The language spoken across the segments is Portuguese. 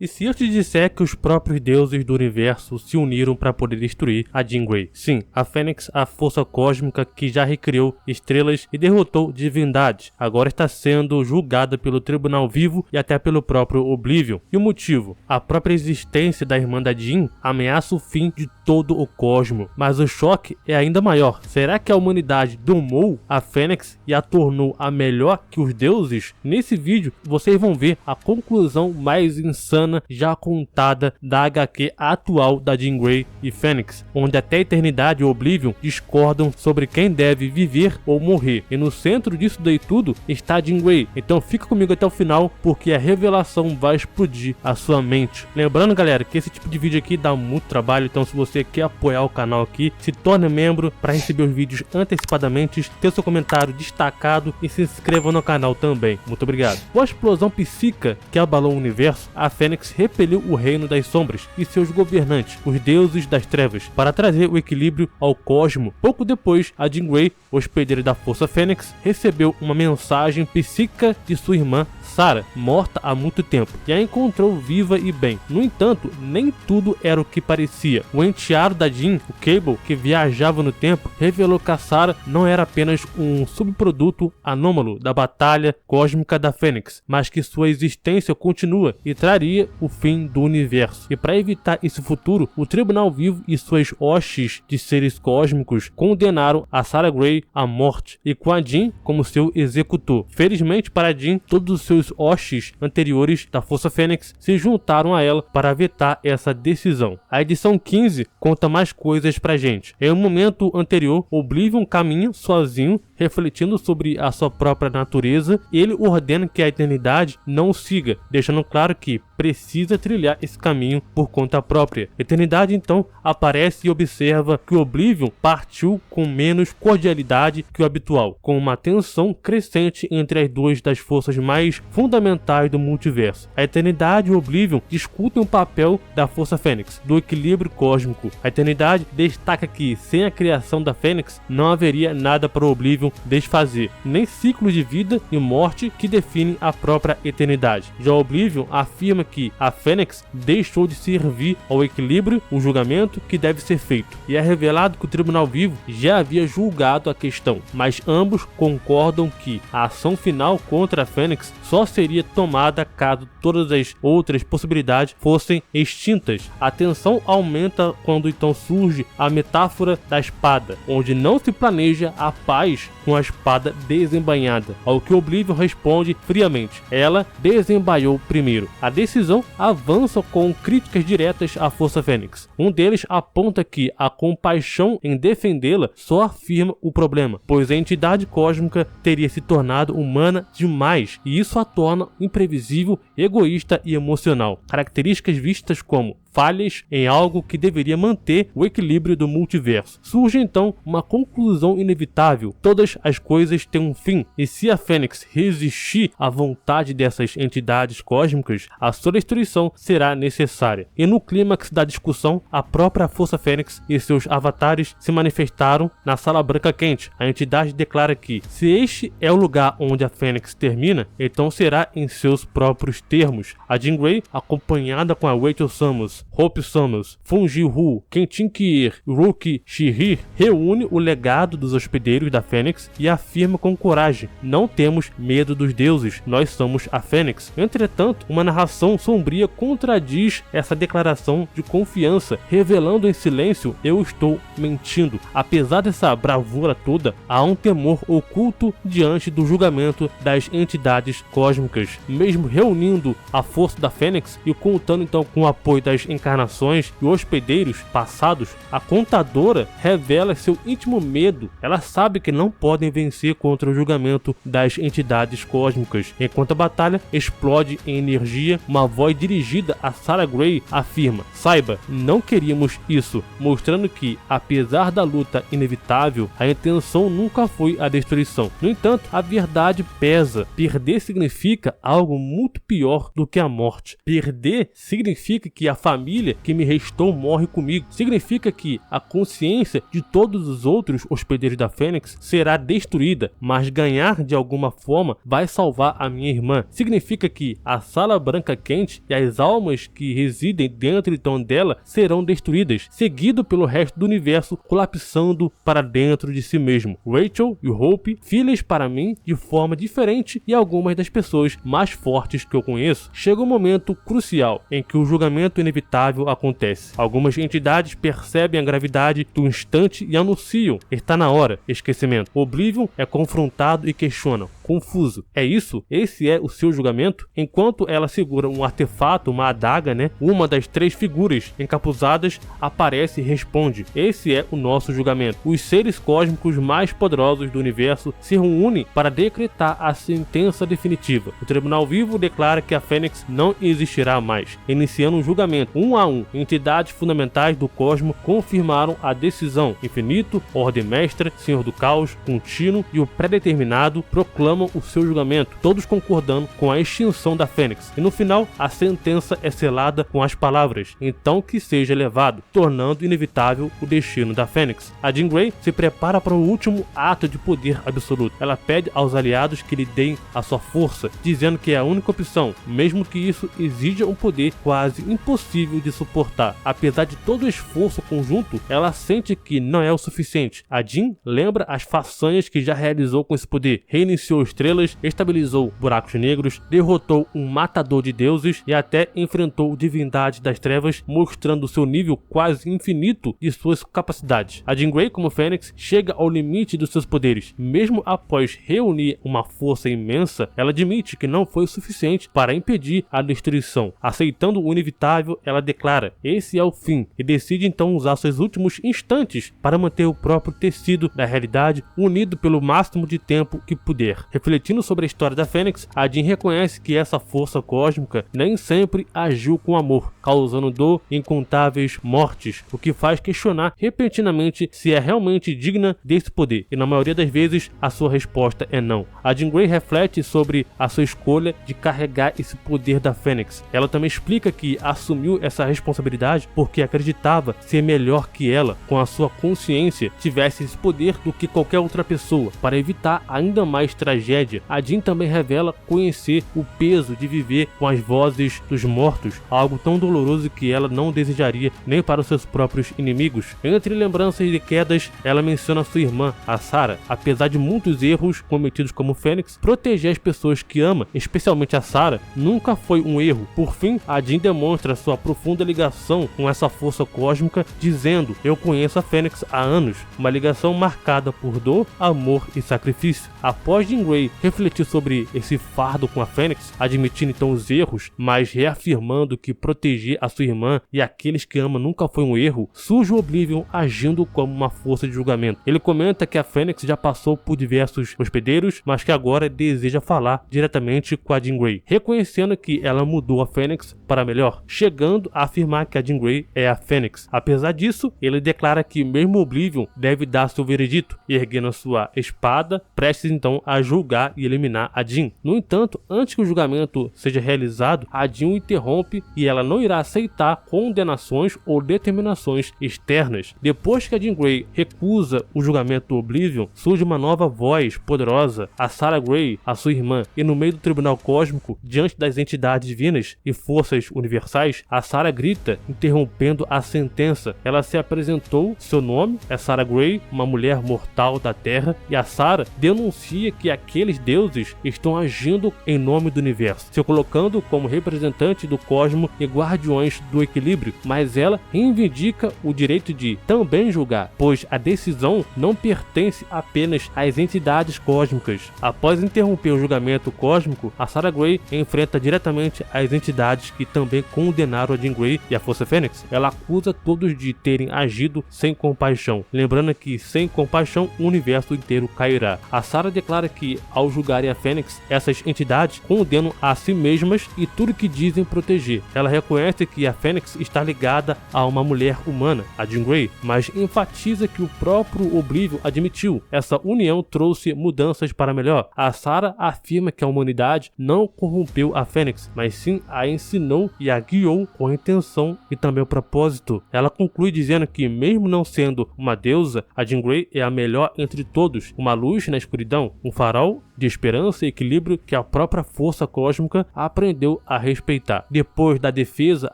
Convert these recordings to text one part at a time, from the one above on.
E se eu te disser que os próprios deuses do universo se uniram para poder destruir a Jean Grey? Sim, a Fênix, a força cósmica que já recriou estrelas e derrotou divindades, agora está sendo julgada pelo Tribunal Vivo e até pelo próprio Oblivion. E o motivo? A própria existência da irmã da Jean ameaça o fim de todo o cosmo. Mas o choque é ainda maior. Será que a humanidade domou a Fênix e a tornou a melhor que os deuses? Nesse vídeo vocês vão ver a conclusão mais insana já contada da HQ atual da Jean Grey e Fênix, onde até a eternidade e o Oblivion discordam sobre quem deve viver ou morrer. E no centro disso daí tudo está a Jean Grey. Então fica comigo até o final, porque a revelação vai explodir a sua mente. Lembrando, galera, que esse tipo de vídeo aqui dá muito trabalho, então se você quer apoiar o canal aqui, se torne membro para receber os vídeos antecipadamente, ter seu comentário destacado e se inscreva no canal também. Muito obrigado. Com a explosão psíquica que abalou o universo, a Fênix repeliu o reino das sombras e seus governantes, os deuses das trevas, para trazer o equilíbrio ao cosmo. Pouco depois, a Jean Grey, hospedeira da Força Fênix, recebeu uma mensagem psíquica de sua irmã Sarah, morta há muito tempo, e a encontrou viva e bem. No entanto, nem tudo era o que parecia. O enteado da Jean, o Cable, que viajava no tempo, revelou que a Sarah não era apenas um subproduto anômalo da batalha cósmica da Fênix, mas que sua existência continua e traria o fim do universo. E para evitar esse futuro, o Tribunal Vivo e suas hostes de seres cósmicos condenaram a Sarah Grey à morte, e com a Jean como seu executor. Felizmente para a Jean, todos os seus hostes anteriores da Força Fênix se juntaram a ela para vetar essa decisão. A edição 15 conta mais coisas pra gente. Em um momento anterior, Oblivion caminha sozinho, refletindo sobre a sua própria natureza, e ele ordena que a eternidade não o siga, deixando claro que precisa trilhar esse caminho por conta própria. A eternidade então aparece e observa que o Oblivion partiu com menos cordialidade que o habitual, com uma tensão crescente entre as duas das forças mais fundamentais do multiverso. A eternidade e o Oblivion discutem o papel da Força Fênix, do equilíbrio cósmico. A eternidade destaca que sem a criação da Fênix não haveria nada para o Oblivion desfazer, nem ciclo de vida e morte que definem a própria eternidade. Já o Oblivion afirma que a Fênix deixou de servir ao equilíbrio, o julgamento que deve ser feito, e é revelado que o Tribunal Vivo já havia julgado a questão, mas ambos concordam que a ação final contra a Fênix só seria tomada caso todas as outras possibilidades fossem extintas. A tensão aumenta quando então surge a metáfora da espada, onde não se planeja a paz com a espada desembainhada, ao que Oblivion responde friamente: ela desembaiou primeiro. A decisão avança com críticas diretas à Força Fênix. Um deles aponta que a compaixão em defendê-la só afirma o problema, pois a entidade cósmica teria se tornado humana demais, e isso a torna imprevisível, egoísta e emocional, características vistas como falhas em algo que deveria manter o equilíbrio do multiverso. Surge então uma conclusão inevitável: todas as coisas têm um fim, e se a Fênix resistir à vontade dessas entidades cósmicas, a sua destruição será necessária. E no clímax da discussão, a própria Força Fênix e seus avatares se manifestaram na Sala Branca Quente. A entidade declara que, se este é o lugar onde a Fênix termina, então será em seus próprios termos. A Jean Grey, acompanhada com a Rachel Summers, Hope Summers, Fungi Hu, Kentin Kier e Rookie Shihir, reúne o legado dos hospedeiros da Fênix e afirma com coragem: não temos medo dos deuses, nós somos a Fênix. Entretanto, uma narração sombria contradiz essa declaração de confiança, revelando em silêncio: eu estou mentindo. Apesar dessa bravura toda, há um temor oculto diante do julgamento das entidades cósmicas. Mesmo reunindo a força da Fênix e contando então com o apoio das encarnações e hospedeiros passados, a contadora revela seu íntimo medo. Ela sabe que não podem vencer contra o julgamento das entidades cósmicas. Enquanto a batalha explode em energia, uma voz dirigida a Sarah Grey afirma: saiba, não queríamos isso, mostrando que, apesar da luta inevitável, a intenção nunca foi a destruição. No entanto, a verdade pesa. Perder significa algo muito pior do que a morte. Perder significa que a família família que me restou morre comigo. Significa que a consciência de todos os outros hospedeiros da Fênix será destruída, mas ganhar de alguma forma vai salvar a minha irmã. Significa que a Sala Branca Quente e as almas que residem dentro então dela serão destruídas, seguido pelo resto do universo colapsando para dentro de si mesmo. Rachel e Hope, filhas para mim de forma diferente e algumas das pessoas mais fortes que eu conheço. Chega um momento crucial em que o julgamento inevitável acontece. Algumas entidades percebem a gravidade do instante e anunciam: está na hora. Esquecimento. Oblivion é confrontado e questiona, confuso. É isso? Esse é o seu julgamento? Enquanto ela segura um artefato, uma adaga, uma das 3 figuras encapuzadas aparece e responde: esse é o nosso julgamento. Os seres cósmicos mais poderosos do universo se reúnem para decretar a sentença definitiva. O Tribunal Vivo declara que a Fênix não existirá mais, iniciando um julgamento 1 a 1. Entidades fundamentais do cosmos confirmaram a decisão. Infinito, Ordem Mestra, Senhor do Caos, Contínuo e o Predeterminado proclamam o seu julgamento, todos concordando com a extinção da Fênix. E no final, a sentença é selada com as palavras: então que seja levado, tornando inevitável o destino da Fênix. A Jean Grey se prepara para o último ato de poder absoluto. Ela pede aos aliados que lhe deem a sua força, dizendo que é a única opção, mesmo que isso exija um poder quase impossível de suportar. Apesar de todo o esforço conjunto, ela sente que não é o suficiente. A Jean lembra as façanhas que já realizou com esse poder: reiniciou estrelas, estabilizou buracos negros, derrotou um matador de deuses e até enfrentou divindades das trevas, mostrando seu nível quase infinito de suas capacidades. A Jean Grey, como Fênix, chega ao limite dos seus poderes. Mesmo após reunir uma força imensa, ela admite que não foi o suficiente para impedir a destruição. Aceitando o inevitável, ela declara: esse é o fim, e decide então usar seus últimos instantes para manter o próprio tecido da realidade unido pelo máximo de tempo que puder. Refletindo sobre a história da Fênix, a Jean reconhece que essa força cósmica nem sempre agiu com amor, causando dor e incontáveis mortes, o que faz questionar repentinamente se é realmente digna desse poder, e na maioria das vezes a sua resposta é não. A Jean Grey reflete sobre a sua escolha de carregar esse poder da Fênix. Ela também explica que assumiu essa responsabilidade porque acreditava ser melhor que ela, com a sua consciência, tivesse esse poder do que qualquer outra pessoa, para evitar ainda mais tragédia. A Jean também revela conhecer o peso de viver com as vozes dos mortos, algo tão doloroso que ela não desejaria nem para os seus próprios inimigos. Entre lembranças de quedas, ela menciona sua irmã, a Sarah. Apesar de muitos erros cometidos como Fênix, proteger as pessoas que ama, especialmente a Sarah, nunca foi um erro. Por fim, a Jean demonstra sua profunda ligação com essa força cósmica, dizendo: eu conheço a Fênix há anos, uma ligação marcada por dor, amor e sacrifício. Após Jean Grey refletir sobre esse fardo com a Fênix, admitindo então os erros, mas reafirmando que proteger a sua irmã e aqueles que ama nunca foi um erro, surge o Oblivion agindo como uma força de julgamento. Ele comenta que a Fênix já passou por diversos hospedeiros, mas que agora deseja falar diretamente com a Jean Grey, reconhecendo que ela mudou a Fênix para melhor, chegando a afirmar que a Jean Grey é a Fênix. Apesar disso, ele declara que mesmo Oblivion deve dar seu veredito, erguendo sua espada, prestes então a julgar e eliminar a Jean. No entanto, antes que o julgamento seja realizado, a Jean o interrompe e ela não irá aceitar condenações ou determinações externas. Depois que a Jean Grey recusa o julgamento do Oblivion, surge uma nova voz poderosa, a Sarah Grey, a sua irmã, e no meio do tribunal cósmico, diante das entidades divinas e forças universais, a Sarah grita, interrompendo a sentença. Ela se apresentou, seu nome é Sarah Grey, uma mulher mortal da Terra, e a Sarah denuncia que aqueles deuses estão agindo em nome do universo, se colocando como representante do cosmos e guardiões do equilíbrio, mas ela reivindica o direito de também julgar, pois a decisão não pertence apenas às entidades cósmicas. Após interromper o julgamento cósmico, a Sarah Grey enfrenta diretamente as entidades que também condenaram a Jean Grey e a Força Fênix. Ela acusa todos de terem agido sem compaixão, lembrando que sem compaixão o universo inteiro cairá. A Sarah declara que ao julgarem a Fênix, essas entidades condenam a si mesmas e tudo que dizem proteger. Ela reconhece que a Fênix está ligada a uma mulher humana, a Jean Grey, mas enfatiza que o próprio Oblivion admitiu. Essa união trouxe mudanças para melhor. A Sarah afirma que a humanidade não corrompeu a Fênix, mas sim a ensinou e a guiou com a intenção e também o propósito. Ela conclui dizendo que, mesmo não sendo uma deusa, a Jean Grey é a melhor entre todos, uma luz na escuridão, um farol de esperança e equilíbrio que a própria força cósmica aprendeu a respeitar. Depois da defesa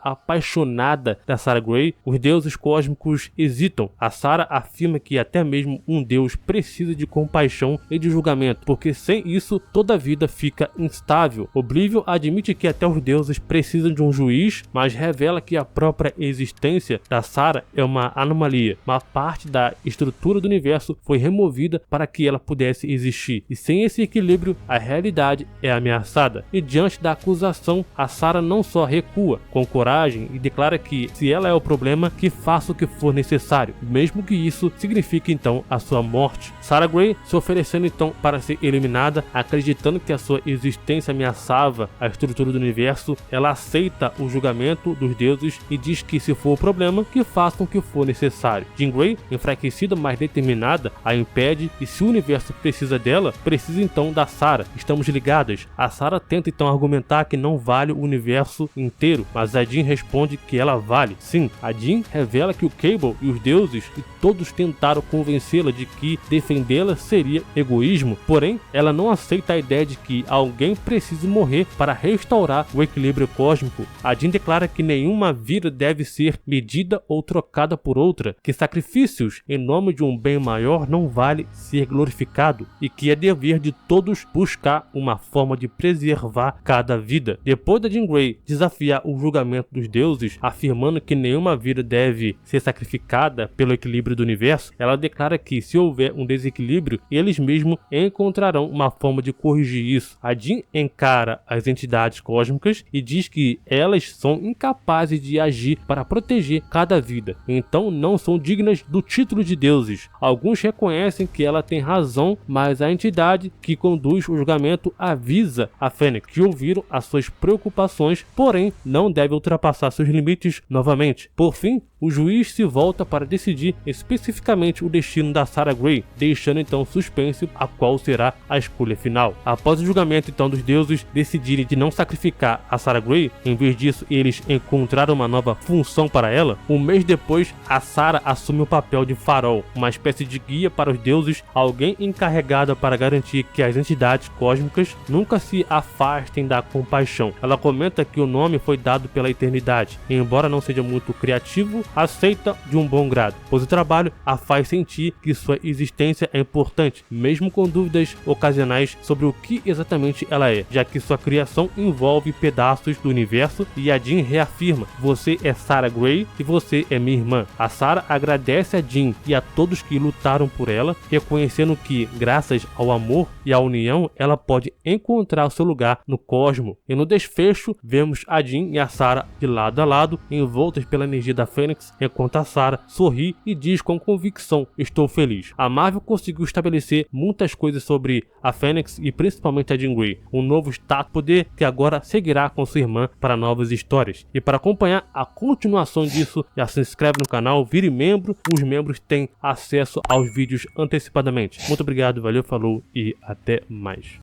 apaixonada da Sarah Grey, os deuses cósmicos hesitam. A Sarah afirma que até mesmo um deus precisa de compaixão e de julgamento, porque sem isso toda a vida fica instável. Oblivion admite que até os deuses precisam de um juiz, mas revela que a própria existência da Sarah é uma anomalia. Uma parte da estrutura do universo foi removida para que ela pudesse existir, e sem esse equilíbrio a realidade é ameaçada. E diante da acusação, a Sarah não só recua com coragem e declara que, se ela é o problema, que faça o que for necessário, mesmo que isso signifique então a sua morte. Sarah Grey se oferecendo então para ser eliminada, acreditando que a sua existência ameaçava a estrutura do universo. Ela aceita o julgamento dos deuses e diz que, se for o problema, que façam o que for necessário. Jean Grey, enfraquecida mas determinada, a impede, e se o universo precisa dela, precisa então da Sarah. Estamos ligadas. A Sarah tenta então argumentar que não vale o universo inteiro, mas a Jean responde que ela vale. Sim, a Jean revela que o Cable e os deuses e todos tentaram convencê-la de que defendê-la seria egoísmo, porém ela não aceita a ideia de que alguém precise morrer para restaurar o equilíbrio cósmico. A Jean declara que nenhuma vida deve ser medida ou trocada por outra, que sacrifícios em nome de um bem maior não vale ser glorificado e que é dever de todos buscar uma forma de preservar cada vida. Depois da Jean Grey desafiar o julgamento dos deuses, afirmando que nenhuma vida deve ser sacrificada pelo equilíbrio do universo, ela declara que, se houver um desequilíbrio, eles mesmos encontrarão uma forma de corrigir isso. A Jean encara as entidades cósmicas e diz que elas são incapazes de agir para proteger cada vida, então não são dignas do título de deuses. Alguns reconhecem que ela tem razão, mas a entidade que conduz o julgamento avisa a Fênix que ouviram as suas preocupações, porém não deve ultrapassar seus limites novamente. Por fim, o juiz se volta para decidir especificamente o destino da Sarah Grey, deixando então suspense a qual será a escolha final. Após o julgamento então dos deuses decidirem de não sacrificar a Sarah Grey, em vez disso eles encontraram uma nova função para ela, um mês depois a Sarah assume o papel de farol, uma espécie de guia para os deuses, alguém encarregada para garantir que as entidades cósmicas nunca se afastem da compaixão. Ela comenta que o nome foi dado pela eternidade, e embora não seja muito criativo, aceita de um bom grado, pois o trabalho a faz sentir que sua existência é importante, mesmo com dúvidas ocasionais sobre o que exatamente ela é, já que sua criação envolve pedaços do universo, e a Jean reafirma: você é Sarah Grey e você é minha irmã. A Sarah agradece a Jean e a todos que lutaram por ela, reconhecendo que, graças ao amor e à união, ela pode encontrar o seu lugar no cosmos. E no desfecho, vemos a Jean e a Sarah de lado a lado, envoltas pela energia da Fênix, enquanto a Sarah sorri e diz com convicção: estou feliz. A Marvel conseguiu estabelecer muitas coisas sobre a Fênix e principalmente a Jean Grey, um novo status poder que agora seguirá com sua irmã para novas histórias. E para acompanhar a continuação disso, já se inscreve no canal, vire membro, os membros têm acesso aos vídeos antecipadamente. Muito obrigado, valeu, falou e até mais.